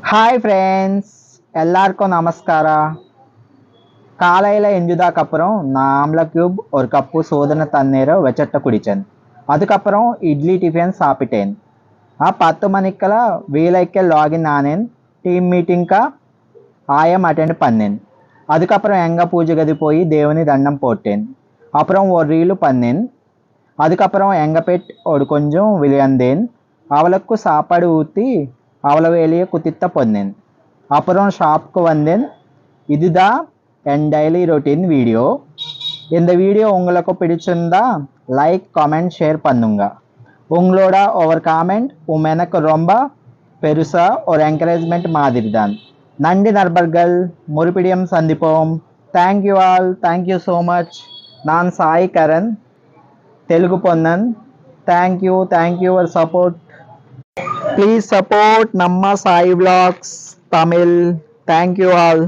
Hi friends, எல்லாருக்கும் நமஸ்காரா. காலையில் எஞ்சுதாக்கப்புறம் நான் ஆம்லா க்யூப் ஒரு கப்பு சோதனை தண்ணீரை வச்சட்ட குடித்தேன். அதுக்கப்புறம் இட்லி டிஃபன் சாப்பிட்டேன். 10 மணிக்கெல்லாம் வீலைக்கு லாகின் ஆனேன். டீம் மீட்டிங்க்கா ஆயம் அட்டெண்ட் பண்ணேன். அதுக்கப்புறம் எங்கள் பூஜை கதி போய் தேவனி தண்டம் போட்டேன். அப்புறம் ஒரு ரீலு பண்ணேன். அதுக்கப்புறம் எங்கள் பெட் ஒரு கொஞ்சம் விளையாண்டேன். அவளுக்கு சாப்பாடு ஊற்றி அவளை வெளியே குத்தித்த பொன்னேன். அப்புறம் ஷாப்புக்கு வந்தேன். இதுதான் என் டெய்லி ரொட்டீன் வீடியோ. இந்த வீடியோ உங்களுக்கு பிடிச்சிருந்தா லைக், கமெண்ட், ஷேர் பண்ணுங்க. உங்களோட ஒவ்வொரு காமெண்ட் எனக்கு ரொம்ப பெருசாக ஒரு என்கரேஜ்மெண்ட் மாதிரி தான். நன்றி நண்பர்கள், மறுபடியும் சந்திப்போம். Thank you all, thank you so much. நான் Sai Karan, Telugu Ponnan. Thank you your support. Please support Namma Sai Vlogs Tamil. Thank you all.